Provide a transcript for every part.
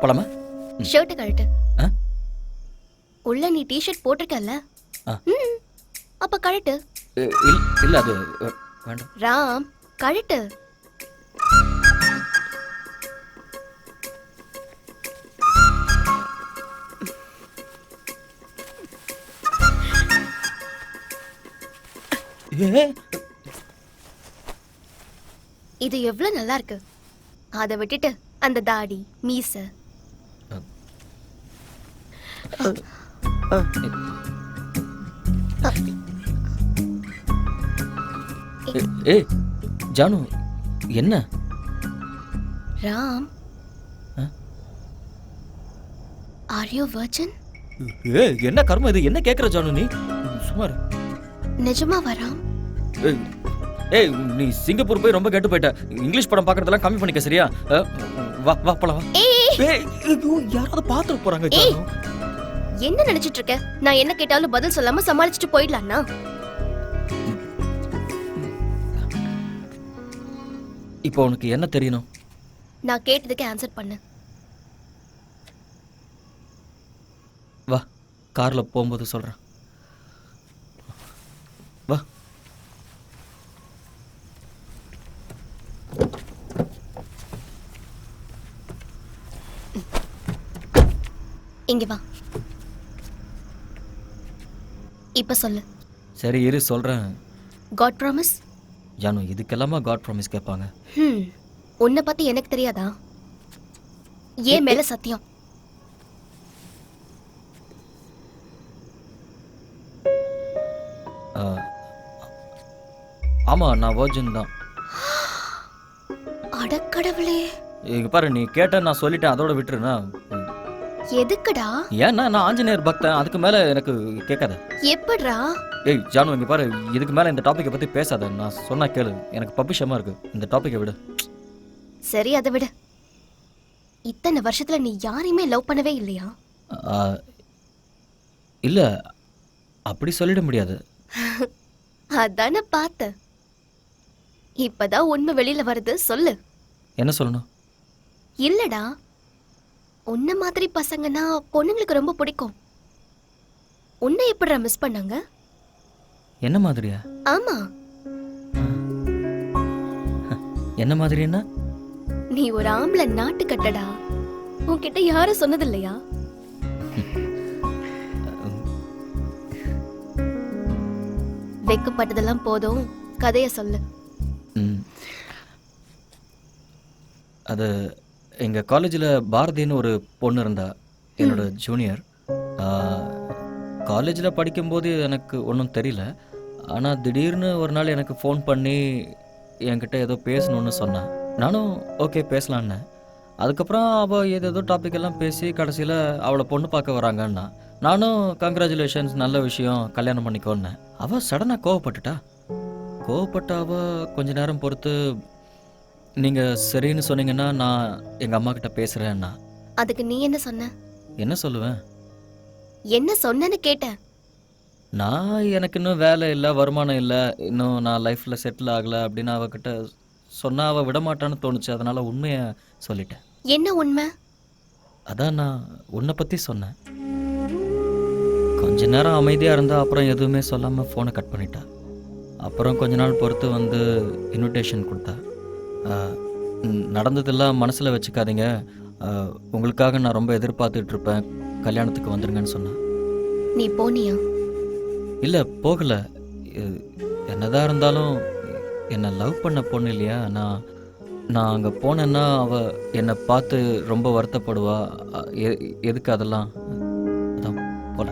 போலாமா? ஷர்ட் கழட்டு. ஆ? உள்ள நீ டி-ஷர்ட் போட்டிருக்கல்ல? அப்ப கழட்டு. இல்ல அது வேண்டாம். ராம், கழட்டு. இது எவ்வளவு நல்லா இருக்கு. அதை விட்டுட்டு அந்த தாடி மீச ஏய் ஜானு, என்ன? Ram, are you virgin? என்ன கர்மம் இது? என்ன கேக்குற ஜானு நீ? சுமார். நிஜமாவா ராம்? ஏய் நீ சிங்கப்பூர் போய் ரொம்ப கெட்டு போயிட்ட. இங்கிலீஷ் படம் பார்க்கறதெல்லாம் கம்மி பண்ணிக்க, சரியா? வா வா போலாம் வா. ஏய் யாராவது பாத்துட்டு போறாங்க ஜானு. என்ன நினைச்சிட்டு இருக்க? நான் என்ன கேட்டாலும் பதில் சொல்லாம சமாளிச்சுட்டு போயிடலாம்னா? இப்போ உனக்கு என்ன தெரியணும்? நான் கேட்டதுக்கு ஆன்சர் பண்ணு. வா, கார்ல போகும்போது சொல்றேன். வா. இங்க வா. இப்ப சொல்லு. சரி இரு சொல்றேன். God promise? ஜானு, இதுக்கெல்லாமா காட் ப்ராமிஸ் கேட்பாங்க? உன்னை பத்தி எனக்கு தெரியாதா? ஏன் மேல சத்தியம்? ஆமா, நான் வர்ஜின் தான். அடக்கடவுளே. இங்க பாரு, நீ கேட்ட நான் சொல்லிட்டேன், அதோட விட்டுருனா? எதுக்குடா? ஏன்னா நான் ஆஞ்சநேயர் பக்தன், அதுக்கு மேல எனக்கு கேட்காத. எப்படிடா? ஏய் ஜானு, இங்க பாரு, இதுக்கு மேல இந்த டாபிக்கை பத்தி பேசாத. நான் சொன்னா கேளு, எனக்கு பப்பிஷமா இருக்கு. இந்த டாபிக்கை விடு. சரி, அதை விடு. இத்தனை வருஷத்துல நீ யாரையுமே லவ் பண்ணவே இல்லையா? இல்ல, அப்படி சொல்லிட முடியாது. அதான பார்த்த. இப்பதான் உண்மை வெளியில வருது, சொல்லு. என்ன சொல்லணும்? இல்லடா, உன்ன மாதிரி பசங்கன்னா பொண்ணுங்களுக்கு ரொம்ப பிடிக்கும். உன்னை எப்படிடா மிஸ் பண்ணாங்க? என்ன மாதிரியா? ஆமா. என்ன மாதிரின்னா? நீ ஒரு ஆம்பளை நாட்டு கட்டடா. உன்கிட்ட யாரும் சொன்னது இல்லையா? வெக்கப்பட்டதெல்லாம் போதும், கதைய சொல்லு. அது எங்க காலேஜில் பாரதின்னு ஒரு பொண்ணு இருந்தா, என்னோட ஜூனியர். காலேஜில் படிக்கும்போது எனக்கு ஒன்றும் தெரியல. ஆனால் திடீர்னு ஒரு நாள் எனக்கு ஃபோன் பண்ணி என்கிட்ட ஏதோ பேசணுன்னு சொன்னான். நானும் ஓகே பேசலான்னு. அதுக்கப்புறம் அவள் ஏதேதோ டாபிக் எல்லாம் பேசி கடைசியில் அவளை பொண்ணு பார்க்க வராங்கன்னா, நானும் கங்க்ராச்சுலேஷன்ஸ், நல்ல விஷயம், கல்யாணம் பண்ணிக்கோன்னு. அவள் சடனாக கோவப்பட்ட அவள் கொஞ்ச நேரம் பொறுத்து, நீங்கள் சரின்னு சொன்னீங்கன்னா நான் எங்கள் அம்மா கிட்ட பேசுகிறேன்னா. அதுக்கு நீ என்ன சொன்ன? என்ன சொல்லுவேன்? என்ன சொன்னேன்னு கேட்டேன். நான் எனக்கு இன்னும் வேலை இல்லை, வருமானம் இல்லை, இன்னும் நான் லைஃப்பில் செட்டில் ஆகலை அப்படின்னு அவகிட்ட சொன்னால் அவள் விடமாட்டான்னு தோணுச்சு. அதனால் உண்மையை சொல்லிட்டேன். என்ன உண்மை? அதான் நான் உன்னை பற்றி சொன்னேன். கொஞ்ச நேரம் அமைதியாக இருந்தால் அப்புறம் எதுவுமே சொல்லாமல் ஃபோனை கட் பண்ணிட்டா. அப்புறம் கொஞ்ச நாள் பொறுத்து வந்து இன்விடேஷன் கொடுத்தா. நடந்ததெல்லாம் மனசில் வச்சுக்காதீங்க, உங்களுக்காக நான் ரொம்ப எதிர்பார்த்துட்ருப்பேன், கல்யாணத்துக்கு வந்துடுங்கன்னு சொன்னேன். நீ போனியா? இல்லை, போகலை. என்னதான் இருந்தாலும் என்னை லவ் பண்ண பொண்ணு இல்லையா? நான் அங்கே போனேன்னா அவள் என்னை பார்த்து ரொம்ப வருத்தப்படுவா. எதுக்கு அதெல்லாம்? அதான் போல.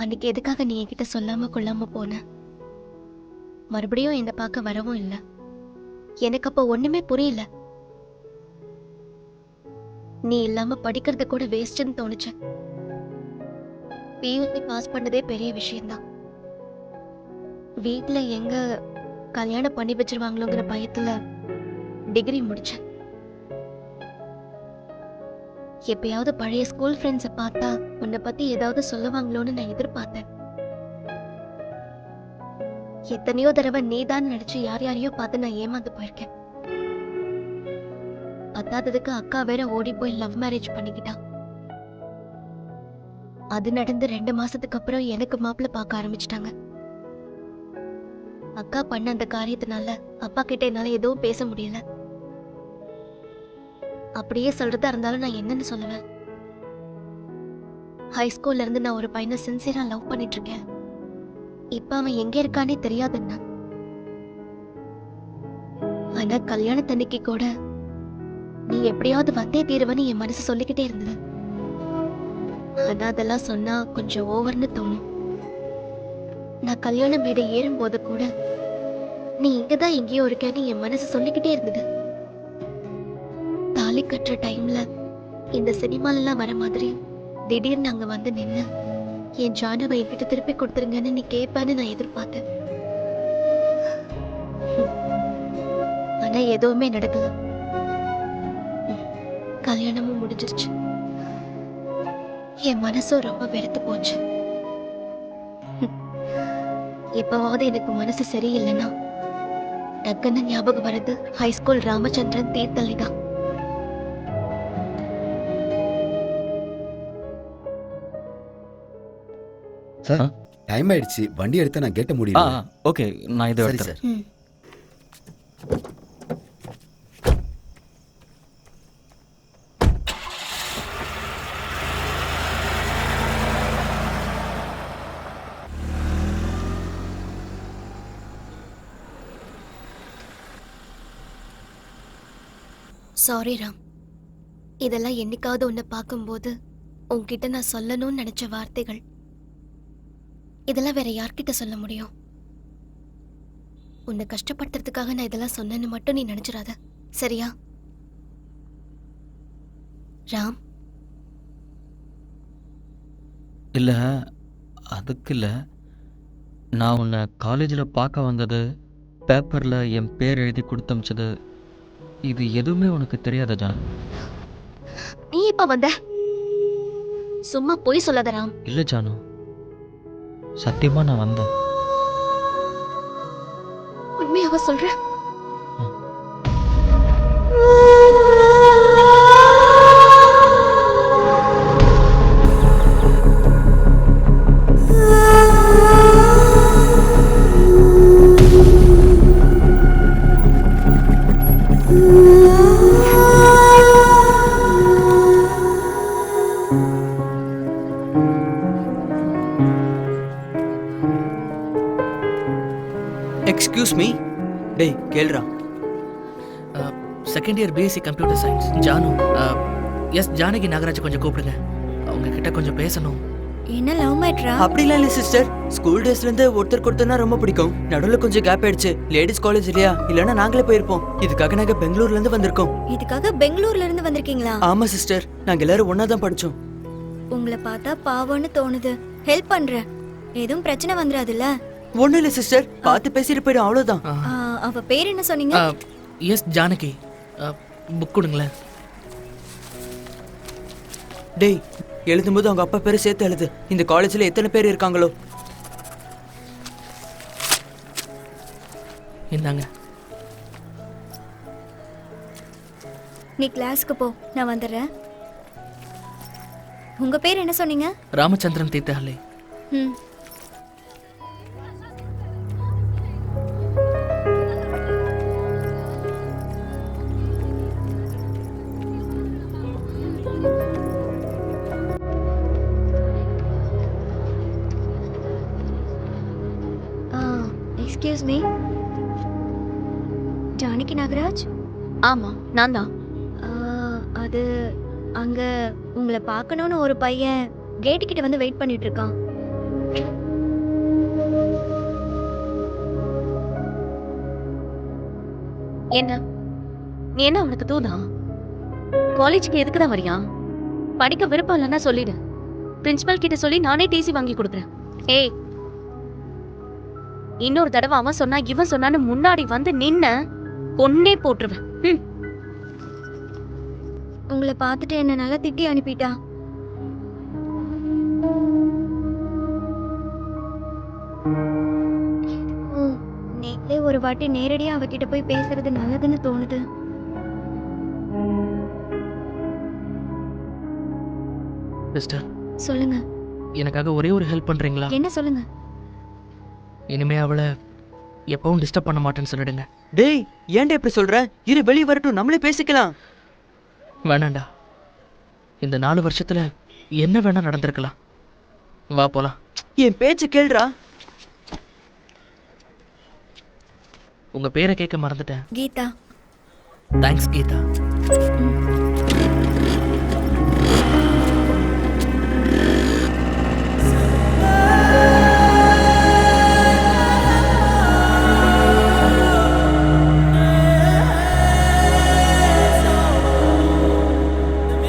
அன்னைக்கு எதுக்காக நீ என்கிட்ட சொல்லாம கொள்ளாம போன? மறுபடியும் என்னை பார்க்க வரவும் இல்லை. எனக்கு அப்போ ஒண்ணுமே புரியல. நீ இல்லாம படிக்கிறது கூட வேஸ்ட்னு தோணுச்சு. பியூசி பாஸ் பண்ணதே பெரிய விஷயம்தான். வீட்டுல எங்க கல்யாணம் பண்ணி வச்சிருவாங்களோங்கிற பயத்துல டிகிரி முடிச்சேன். எப்பயாவது பழைய ஸ்கூல் ஃப்ரெண்ட்ஸை பார்த்தா உன்னை பத்தி ஏதாவது சொல்லுவாங்களோன்னு நான் எதிர்பார்த்தேன். எத்தனையோ தடவை நீதான் நினைச்சு யார் யாரையோ பார்த்து நான் ஏமாந்து போயிருக்கேன். பத்தாததுக்கு அக்கா வேற ஓடி போய் லவ் மேரேஜ் பண்ணிக்கிட்டா. அது நடந்து 2 மாசத்துக்கு அப்புறம் எனக்கு மாப்பிள்ளை பார்க்க ஆரம்பிச்சிட்டாங்க. அக்கா பண்ண அந்த காரியத்தினால அப்பா கிட்ட என்னால எதுவும் பேச முடியல. அப்படியே சொல்றதா இருந்தாலும் நான் என்னன்னு சொல்லுவேன்? ஹை ஸ்கூல்ல இருந்து நான் ஒரு பையனை சின்சியரா லவ் பண்ணிட்டு இருக்கேன். இப்ப அவன் எங்க இருக்கானே தெரியாதுன்னா. ஆனா கல்யாணத்தன்னைக்கு கூட நீ எப்படியாவது வந்தே தீருவன்னு என் மனசு சொல்லிக்கிட்டே இருந்தது. ஆனா அதெல்லாம் சொன்னா கொஞ்சம் ஓவர்னு தோணும். நான் கல்யாண மேடை ஏறும்போது கூட நீ இங்கதான் எங்கேயோ இருக்கேன்னு என் மனசு சொல்லிக்கிட்டே இருந்தது. தாலி கட்டுற டைம்ல இந்த சினிமாலெல்லாம் வர மாதிரி திடீர்னு அங்க வந்து நின்னு என் ஜானுவை என்கிட்ட திருப்பி கொடுத்துருங்கன்னு நீ கேட்பான்னு நான் எதிர்பார்த்தேன். ஆனா எதுவுமே நடக்கல. கல்யாணமும் முடிஞ்சிருச்சு. என் மனசும் ரொம்ப வெறுத்து போச்சு. எப்பவாவது எனக்கு மனசு சரியில்லைன்னா டக்குன்னு ஞாபகம் வருது ஹைஸ்கூல் ராமச்சந்திரன் தீர்த்தலி தான். சார் டைம் ஆயிடுச்சு, வண்டி எடுத்தா நான் கேட்ட ஆ முடியும். ஓகே, நான் இதை சரி எடுத்துறேன். சார். சாரி ராம். இதெல்லாம் என்னைக்காவது உன்னை பார்க்கும்போது உன்கிட்ட நான் சொல்லணும்னு நினைச்ச வார்த்தைகள். இதெல்லாம் வேற யார்கிட்ட சொல்ல முடியும்? உன்னை கஷ்டப்படுத்துறதுக்காக நான் இதெல்லாம் சொன்னேன்னு மட்டும் நீ நினைச்சிடாத, சரியா? ராம், இல்லை அதுக்கு இல்லை, நான் உன்னை காலேஜில் பார்க்க வந்தது, பேப்பரில் என் பேர் எழுதி கொடுத்தமிச்சது, இது எதுவுமே உனக்கு தெரியாத ஜான். நீ இப்ப வந்த? சும்மா பொய் சொல்லாத ராம். இல்லை ஜானு, சத்தியமாக நான் வந்தேன். உண்மையாவ சொல்ற? Excuse me. டேய் கேள்றா. Second year BSc computer science Jaanu. S Janaki Nagaraj கொஞ்சம் கூப்பிடுங்க, அவங்க கிட்ட கொஞ்சம் பேசணும். என்ன லவ் மேட்ரா? அப்படிலாம் இல்லை சிஸ்டர், ஸ்கூல் டேஸ்ல இருந்து ஒருத்தருக்கு ஒருத்தர்னா ரொம்ப பிடிக்கும். நடுவில் கொஞ்சம் கேப் ஆயிடுச்சு. லேடிஸ் காலேஜ் இல்லையா, இல்லைன்னா நாங்களே போயிருப்போம். இதுக்காக நாங்கள் பெங்களூர்ல இருந்து வந்திருக்கோம். இதுக்காக பெங்களூர்ல இருந்து வந்திருக்கீங்களா? ஆமா சிஸ்டர், நாங்க எல்லாரும் ஒன்னா தான் படிச்சோம். உங்களை பார்த்தா பாவம்னு தோணுது, ஹெல்ப் பண்றேன். எதுவும் பிரச்சனை வந்துடாதுல்ல? ஒண்ணும் இல்லை சிஸ்டர், பார்த்து பேசிட்டு போயிடும், அவ்வளவுதான். அவ பேர் என்ன சொன்னீங்க? எஸ் ஜானகி. புக் கொடுங்களேன். டேய் எழுதும்போது அவங்க அப்பா பேரை சேர்த்து எழுது. இந்த காலேஜ்ல எத்தனை பேர் இருக்காங்களோ. இந்தாங்க. நீ கிளாஸ்க்கு போ, நான் வந்துடுறேன். உங்க பேர் என்ன சொன்னீங்க? ராமச்சந்திரன் தீர்த்தஹள்ளி. ம். Excuse me, Janaki Nagaraj? ஆமா, நான் தான். அது அங்க உங்களை பார்க்கணும்னு ஒரு பையன் கேட்டு கிட்ட வந்து வெயிட் பண்ணிட்டு இருக்கான். என்ன நீ என்ன அவனுக்கு தூதா? காலேஜுக்கு எதுக்கு தான் வரியா? படிக்க விருப்பம் இல்லைன்னா சொல்லிடு. பிரின்சிபல் கிட்ட சொல்லி நானே டிசி வாங்கி கொடுக்குறேன். ஏய், இன்னொரு தடவை அவன் சொன்னா இவன் சொன்னான்னு முன்னாடி வந்து நின்ன கொன்னே போட்டுருவேன். உங்களை பார்த்துட்டு என்ன நல்லா திட்டி அனுப்பிட்டா. நீங்களே ஒரு வாட்டி நேரடியா அவகிட்ட போய் பேசுறது நல்லதுன்னு தோணுது. சிஸ்டர், சொல்லுங்க, எனக்காக ஒரே ஒரு ஹெல்ப் பண்ணுறீங்களா? என்ன சொல்லுங்க. இனிமே அவளை எப்பவும் டிஸ்டர்ப் பண்ண மாட்டேன்னு சொல்லிடுங்க. டேய் ஏன்டா இப்படி சொல்ற? இரு வெளியே வரட்டும், நம்மளே பேசிக்கலாம். வேணாண்டா, இந்த 4 வருஷத்துல என்ன வேணா நடந்திருக்கலாம். வா போலாம். என் பேச்சு கேளுடா. உங்க பேரை கேட்க மறந்துட்டேன். கீதா. தேங்க்ஸ் கீதா. ம்.